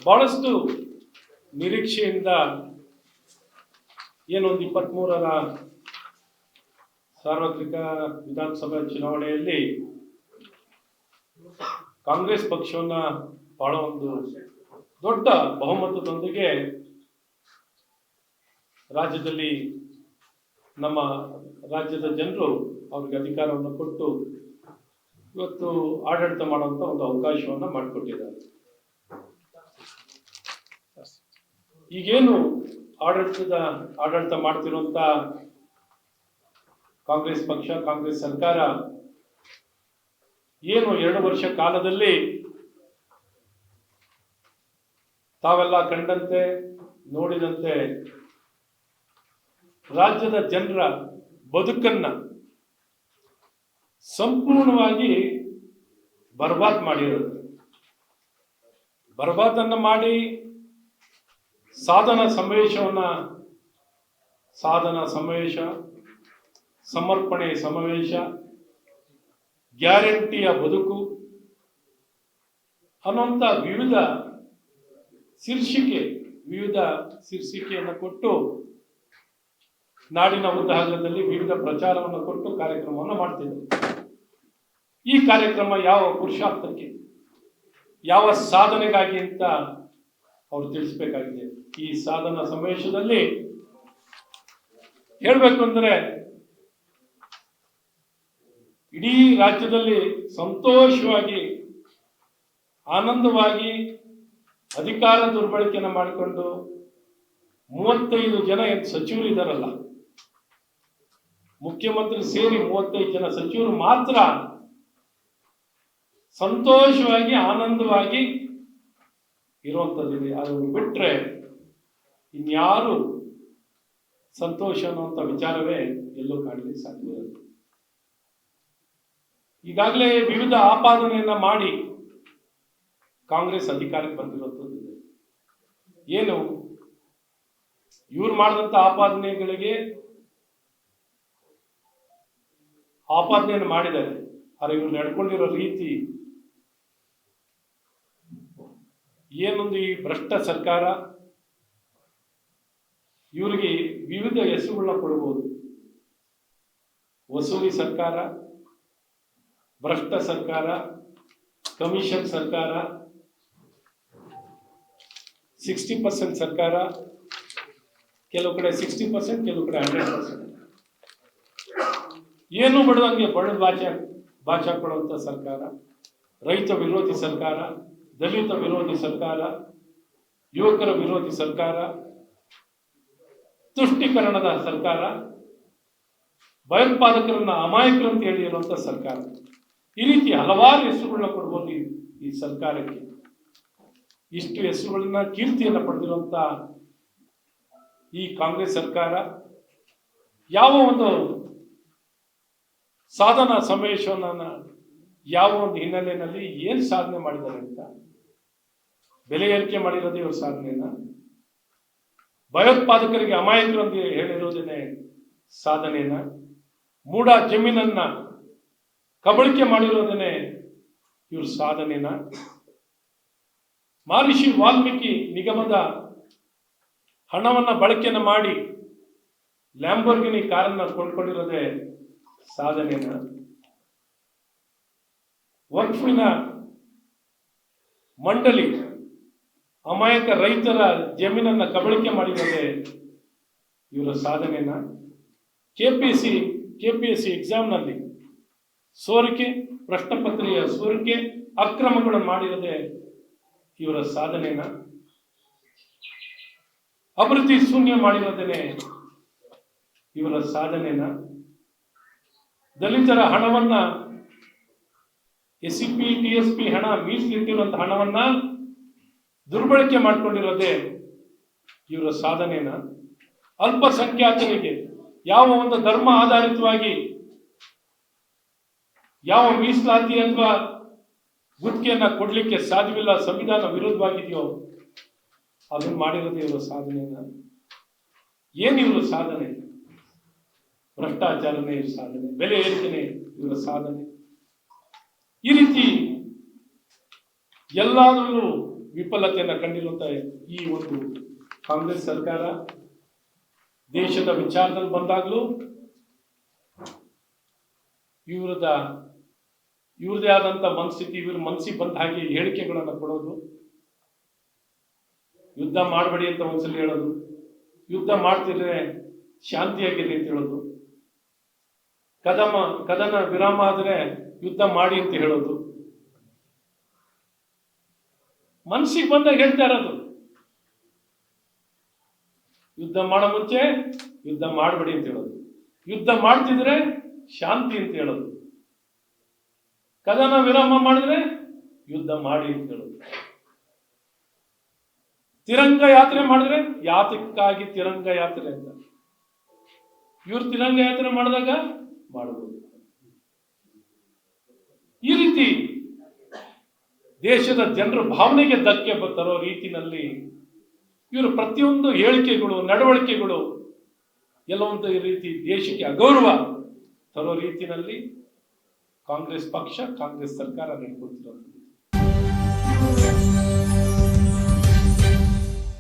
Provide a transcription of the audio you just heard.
ಬಹಳಷ್ಟು ನಿರೀಕ್ಷೆಯಿಂದ ಏನೊಂದು 23ರ ಸಾರ್ವತ್ರಿಕ ವಿಧಾನಸಭಾ ಚುನಾವಣೆಯಲ್ಲಿ ಕಾಂಗ್ರೆಸ್ ಪಕ್ಷವನ್ನ ಬಹಳ ಒಂದು ದೊಡ್ಡ ಬಹುಮತದೊಂದಿಗೆ ರಾಜ್ಯದಲ್ಲಿ ನಮ್ಮ ರಾಜ್ಯದ ಜನರು ಅವ್ರಿಗೆ ಅಧಿಕಾರವನ್ನು ಕೊಟ್ಟು ಇವತ್ತು ಆಡಳಿತ ಮಾಡುವಂತ ಒಂದು ಅವಕಾಶವನ್ನ ಮಾಡಿಕೊಟ್ಟಿದ್ದಾರೆ. ಈಗೇನು ಆಡಳಿತ ಮಾಡ್ತಿರುವಂತ ಕಾಂಗ್ರೆಸ್ ಪಕ್ಷ, ಕಾಂಗ್ರೆಸ್ ಸರ್ಕಾರ ಏನು 2 ವರ್ಷ ಕಾಲದಲ್ಲಿ ತಾವೆಲ್ಲ ಕಂಡಂತೆ ನೋಡಿದಂತೆ ರಾಜ್ಯದ ಜನರ ಬದುಕನ್ನ ಸಂಪೂರ್ಣವಾಗಿ ಬರ್ಬಾದನ್ನ ಮಾಡಿ ಸಾಧನ ಸಮಾವೇಶ, ಸಮರ್ಪಣೆ ಸಮಾವೇಶ, ಗ್ಯಾರಂಟಿಯ ಬದುಕು ಅನ್ನುವಂಥ ವಿವಿಧ ಶೀರ್ಷಿಕೆಯನ್ನು ಕೊಟ್ಟು ನಾಡಿನ ಉದ್ದಾಗದಲ್ಲಿ ವಿವಿಧ ಪ್ರಚಾರವನ್ನು ಕೊಟ್ಟು ಕಾರ್ಯಕ್ರಮವನ್ನು ಮಾಡ್ತಿದ್ದಾರೆ. ಈ ಕಾರ್ಯಕ್ರಮ ಯಾವ ಪುರುಷಾರ್ಥಕ್ಕೆ, ಯಾವ ಸಾಧನೆಗಾಗಿ ಅಂತ ಅವರು ತಿಳಿಸಬೇಕಾಗಿದೆ. ಈ ಸಾಧನಾ ಸಮಾವೇಶದಲ್ಲಿ ಹೇಳಬೇಕು ಅಂದ್ರೆ ಇಡೀ ರಾಜ್ಯದಲ್ಲಿ ಸಂತೋಷವಾಗಿ, ಆನಂದವಾಗಿ ಅಧಿಕಾರ ದುರ್ಬಳಕೆಯನ್ನು ಮಾಡಿಕೊಂಡು 35 ಜನ ಏನು ಸಚಿವರು ಇದ್ದಾರಲ್ಲ, ಮುಖ್ಯಮಂತ್ರಿ ಸೇರಿ 35 ಜನ ಸಚಿವರು ಮಾತ್ರ ಸಂತೋಷವಾಗಿ, ಆನಂದವಾಗಿ ಇರುವಂಥದ್ದಿದೆ. ಅದನ್ನು ಬಿಟ್ರೆ ಇನ್ಯಾರು ಸಂತೋಷ ಅನ್ನುವಂಥ ವಿಚಾರವೇ ಎಲ್ಲೂ ಕಾಣಲಿಕ್ಕೆ ಸಾಧ್ಯವಿಲ್ಲ. ಈಗಾಗಲೇ ವಿವಿಧ ಆಪಾದನೆಯನ್ನ ಮಾಡಿ ಕಾಂಗ್ರೆಸ್ ಅಧಿಕಾರಕ್ಕೆ ಬಂದಿರುವಂಥದ್ದಿದೆ. ಏನು ಇವ್ರು ಮಾಡಿದಂಥ ಆಪಾದನೆಯನ್ನು ಮಾಡಿದ್ದಾರೆ. ಆದರೆ ಇವ್ರು ನಡ್ಕೊಂಡಿರೋ ರೀತಿ ಏನೊಂದು ಈ ಭ್ರಷ್ಟ ಸರ್ಕಾರ, ಇವರಿಗೆ ವಿವಿಧ ಹೆಸರುಗಳನ್ನ ಕೊಡಬಹುದು. ವಸೂಲಿ ಸರ್ಕಾರ, ಭ್ರಷ್ಟ ಸರ್ಕಾರ, ಕಮಿಷನ್ ಸರ್ಕಾರ, 60% ಸರ್ಕಾರ, ಕೆಲವು ಕಡೆ 60%, ಕೆಲವು ಕಡೆ 100%. ಏನು ಬಡದಂಗೆ ಬಾಚಾ ಕೊಡುವಂತ ಸರ್ಕಾರ, ರೈತ ವಿರೋಧಿ ಸರ್ಕಾರ, ದಲಿತ ವಿರೋಧಿ ಸರ್ಕಾರ, ಯುವಕರ ವಿರೋಧಿ ಸರ್ಕಾರ, ತುಷ್ಟೀಕರಣದ ಸರ್ಕಾರ, ಭಯೋತ್ಪಾದಕರನ್ನ ಅಮಾಯಕರು ಅಂತ ಹೇಳಿರುವಂತ ಸರ್ಕಾರ. ಈ ರೀತಿ ಹಲವಾರು ಹೆಸರುಗಳನ್ನ ಕೊಡ್ಬೋದು ಈ ಸರ್ಕಾರಕ್ಕೆ. ಇಷ್ಟು ಹೆಸರುಗಳನ್ನ, ಕೀರ್ತಿಯನ್ನ ಪಡೆದಿರುವಂತ ಈ ಕಾಂಗ್ರೆಸ್ ಸರ್ಕಾರ ಯಾವ ಒಂದು ಸಾಧನಾ ಸಮಾವೇಶವನ್ನ, ಯಾವ ಒಂದು ಹಿನ್ನೆಲೆಯಲ್ಲಿ ಏನ್ ಸಾಧನೆ ಮಾಡಿದ್ದಾರೆ ಅಂತ, ಬೆಲೆ ಏರಿಕೆ ಮಾಡಿರೋದೇ ಇವ್ರ ಸಾಧನೆನ, ಭಯೋತ್ಪಾದಕರಿಗೆ ಅಮಾಯಕರು ಅಂತ ಹೇಳಿರೋದೇನೆ ಸಾಧನೆನ, ಮೂಡ ಜಮೀನನ್ನ ಕಬಳಿಕೆ ಮಾಡಿರೋದೇನೆ ಇವ್ರ ಸಾಧನೆನ, ಮಹರ್ಷಿ ವಾಲ್ಮೀಕಿ ನಿಗಮದ ಹಣವನ್ನ ಬಳಕೆಯನ್ನು ಮಾಡಿ ಲ್ಯಾಂಬೋರ್ಗಿನಿ ಕಾರನ್ನ ಕೊಂಡ್ಕೊಂಡಿರೋದೇ ಸಾಧನೆನ, ವಕ್ಫಿನ ಮಂಡಳಿ ಅಮಾಯಕ ರೈತರ ಜಮೀನನ್ನ ಕಬಳಿಕೆ ಮಾಡಿರೋದೇ ಇವರ ಸಾಧನೆನ, ಕೆಪಿಎಸ್ಸಿ ಎಕ್ಸಾಮ್ನಲ್ಲಿ ಸೋರಿಕೆ, ಪ್ರಶ್ನೆ ಪತ್ರಿಕೆಯ ಸೋರಿಕೆ, ಅಕ್ರಮಗಳನ್ನು ಮಾಡಿರೋದೇ ಇವರ ಸಾಧನೆನ, ಅಭಿವೃದ್ಧಿ ಶೂನ್ಯ ಮಾಡಿರೋದೇನೆ ಇವರ ಸಾಧನೆನ, ದಲಿತರ ಹಣವನ್ನ SCP TSP ಹಣ ಮೀಸಲಿಟ್ಟಿರುವಂತಹ ಹಣವನ್ನ ದುರ್ಬಳಕೆ ಮಾಡಿಕೊಂಡಿರೋದೇ ಇವರ ಸಾಧನೆನ, ಅಲ್ಪಸಂಖ್ಯಾತರಿಗೆ ಯಾವ ಒಂದು ಧರ್ಮ ಆಧಾರಿತವಾಗಿ ಯಾವ ಮೀಸಲಾತಿ ಅಥವಾ ಗುತ್ತಿಗೆಯನ್ನ ಕೊಡ್ಲಿಕ್ಕೆ ಸಾಧ್ಯವಿಲ್ಲ, ಸಂವಿಧಾನ ವಿರುದ್ಧವಾಗಿದೆಯೋ ಅದನ್ನು ಮಾಡಿರೋದೇ ಇವರ ಸಾಧನೆನ. ಏನ್ ಇವರು ಸಾಧನೆ? ಭ್ರಷ್ಟಾಚಾರನೇ ಇವ್ರ ಸಾಧನೆ, ಬೆಲೆ ಏರಿಕೆನೇ ಇವರ ಸಾಧನೆ. ಈ ರೀತಿ ಎಲ್ಲಾದರೂ ವಿಫಲತೆಯನ್ನು ಕಂಡಿರುವಂತಹ ಈ ಒಂದು ಕಾಂಗ್ರೆಸ್ ಸರ್ಕಾರ ದೇಶದ ವಿಚಾರದಲ್ಲಿ ಬಂದಾಗಲೂ ಇವ್ರದೇ ಆದಂತ ಮನಸ್ಥಿತಿ, ಇವ್ರ ಮನಸ್ಸಿಗೆ ಬಂದ ಹಾಗೆ ಹೇಳಿಕೆಗಳನ್ನು ಕೊಡೋದು, ಯುದ್ಧ ಮಾಡಬೇಡಿ ಅಂತ ಒಂದ್ಸಲ ಹೇಳೋದು, ಯುದ್ಧ ಮಾಡ್ತಿದ್ರೆ ಶಾಂತಿಯಾಗಿರಿ ಅಂತ ಹೇಳೋದು, ಕದನ ವಿರಾಮ ಆದ್ರೆ ಯುದ್ಧ ಮಾಡಿ ಅಂತ ಹೇಳೋದು, ಮನಸ್ಸಿಗೆ ಬಂದಾಗ ಹೇಳ್ತಾ ಇರೋದು. ಯುದ್ಧ ಮಾಡೋ ಮುಂಚೆ ಯುದ್ಧ ಮಾಡಬೇಡಿ ಅಂತ ಹೇಳೋದು, ಯುದ್ಧ ಮಾಡ್ತಿದ್ರೆ ಶಾಂತಿ ಅಂತ ಹೇಳೋದು, ಕದನ ವಿರಾಮ ಮಾಡಿದ್ರೆ ಯುದ್ಧ ಮಾಡಿ ಅಂತ ಹೇಳೋದು, ತಿರಂಗ ಯಾತ್ರೆ ಮಾಡಿದ್ರೆ ಯಾತಕ್ಕಾಗಿ ತಿರಂಗ ಯಾತ್ರೆ ಅಂತ. ಇವ್ರು ತಿರಂಗ ಯಾತ್ರೆ ಮಾಡಿದಾಗ ಮಾಡಬಹುದು. ಈ ರೀತಿ ದೇಶದ ಜನರ ಭಾವನೆಗೆ ಧಕ್ಕೆ ತರೋ ರೀತಿನಲ್ಲಿ ಇವರು ಪ್ರತಿಯೊಂದು ಹೇಳಿಕೆಗಳು, ನಡವಳಿಕೆಗಳು ಎಲ್ಲ ಒಂದು ರೀತಿ ದೇಶಕ್ಕೆ ಅಗೌರವ ತರೋ ರೀತಿಯಲ್ಲಿ ಕಾಂಗ್ರೆಸ್ ಪಕ್ಷ, ಕಾಂಗ್ರೆಸ್ ಸರ್ಕಾರ ನಡೆದುಕೊಳ್ತಿರೋದು.